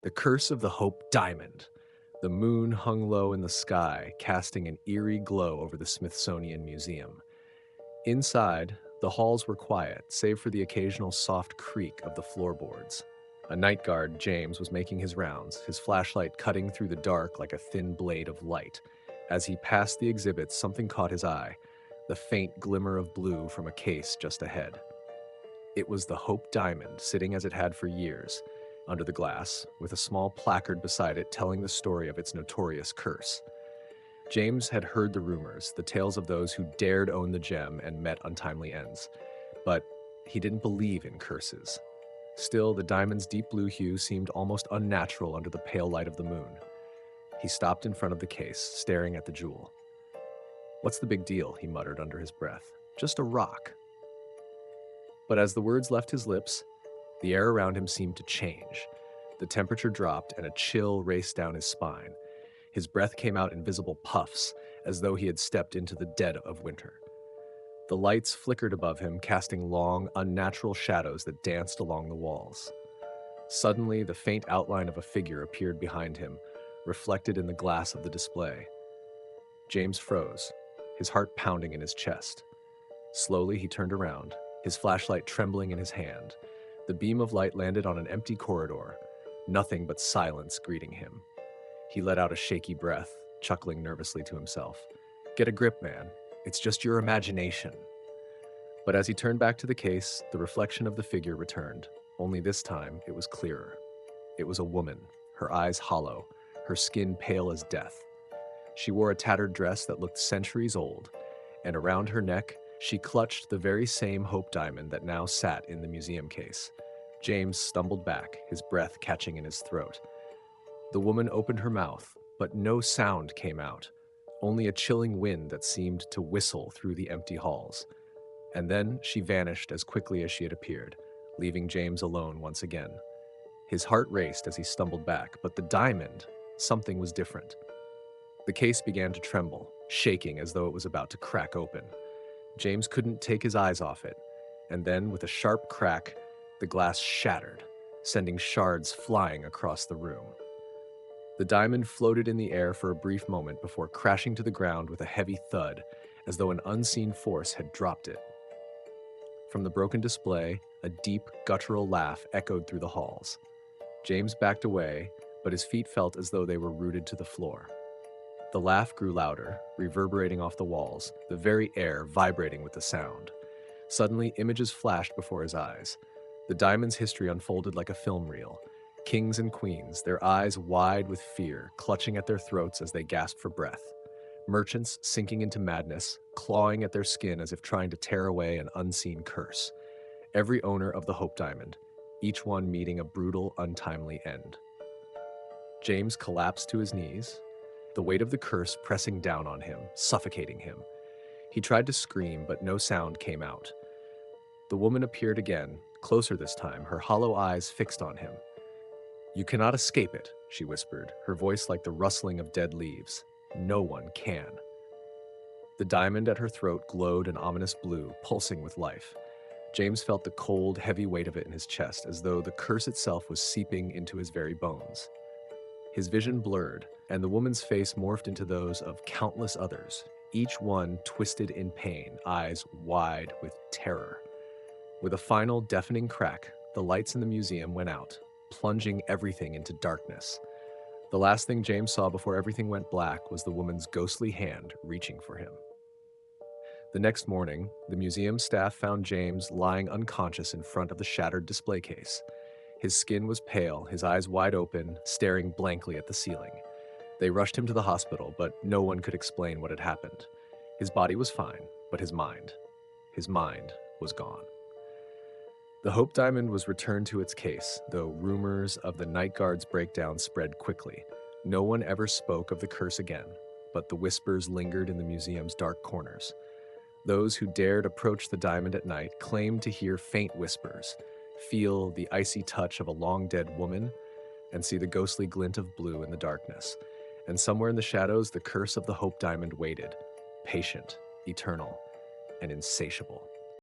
The Curse of the Hope Diamond. The moon hung low in the sky, casting an eerie glow over the Smithsonian Museum. Inside, the halls were quiet, save for the occasional soft creak of the floorboards. A night guard, James, was making his rounds, his flashlight cutting through the dark like a thin blade of light. As he passed the exhibits, something caught his eye, the faint glimmer of blue from a case just ahead. It was the Hope Diamond, sitting as it had for years, under the glass, with a small placard beside it telling the story of its notorious curse. James had heard the rumors, the tales of those who dared own the gem and met untimely ends. But he didn't believe in curses. Still, the diamond's deep blue hue seemed almost unnatural under the pale light of the moon. He stopped in front of the case, staring at the jewel. "What's the big deal?" he muttered under his breath. "Just a rock." But as the words left his lips, the air around him seemed to change. The temperature dropped and a chill raced down his spine. His breath came out in visible puffs, as though he had stepped into the dead of winter. The lights flickered above him, casting long, unnatural shadows that danced along the walls. Suddenly, the faint outline of a figure appeared behind him, reflected in the glass of the display. James froze, his heart pounding in his chest. Slowly, he turned around, his flashlight trembling in his hand. The beam of light landed on an empty corridor, nothing but silence greeting him. He let out a shaky breath, chuckling nervously to himself. "Get a grip, man. It's just your imagination." But as he turned back to the case, the reflection of the figure returned. Only this time, it was clearer. It was a woman, her eyes hollow, her skin pale as death. She wore a tattered dress that looked centuries old, and around her neck, she clutched the very same Hope Diamond that now sat in the museum case. James stumbled back, his breath catching in his throat. The woman opened her mouth, but no sound came out, only a chilling wind that seemed to whistle through the empty halls. And then she vanished as quickly as she had appeared, leaving James alone once again. His heart raced as he stumbled back, but the diamond, something was different. The case began to tremble, shaking as though it was about to crack open. James couldn't take his eyes off it, and then, with a sharp crack, the glass shattered, sending shards flying across the room. The diamond floated in the air for a brief moment before crashing to the ground with a heavy thud, as though an unseen force had dropped it. From the broken display, a deep, guttural laugh echoed through the halls. James backed away, but his feet felt as though they were rooted to the floor. The laugh grew louder, reverberating off the walls, the very air vibrating with the sound. Suddenly, images flashed before his eyes. The diamond's history unfolded like a film reel. Kings and queens, their eyes wide with fear, clutching at their throats as they gasped for breath. Merchants sinking into madness, clawing at their skin as if trying to tear away an unseen curse. Every owner of the Hope Diamond, each one meeting a brutal, untimely end. James collapsed to his knees, the weight of the curse pressing down on him, suffocating him. He tried to scream, but no sound came out. The woman appeared again, closer this time, her hollow eyes fixed on him. "You cannot escape it," she whispered, her voice like the rustling of dead leaves. "No one can." The diamond at her throat glowed an ominous blue, pulsing with life. James felt the cold, heavy weight of it in his chest, as though the curse itself was seeping into his very bones. His vision blurred, and the woman's face morphed into those of countless others, each one twisted in pain, eyes wide with terror. With a final deafening crack, the lights in the museum went out, plunging everything into darkness. The last thing James saw before everything went black was the woman's ghostly hand reaching for him. The next morning, the museum staff found James lying unconscious in front of the shattered display case. His skin was pale, his eyes wide open, staring blankly at the ceiling. They rushed him to the hospital, but no one could explain what had happened. His body was fine, but his mind was gone. The Hope Diamond was returned to its case, though rumors of the night guard's breakdown spread quickly. No one ever spoke of the curse again, but the whispers lingered in the museum's dark corners. Those who dared approach the diamond at night claimed to hear faint whispers, feel the icy touch of a long-dead woman, and see the ghostly glint of blue in the darkness. And somewhere in the shadows, the curse of the Hope Diamond waited, patient, eternal, and insatiable.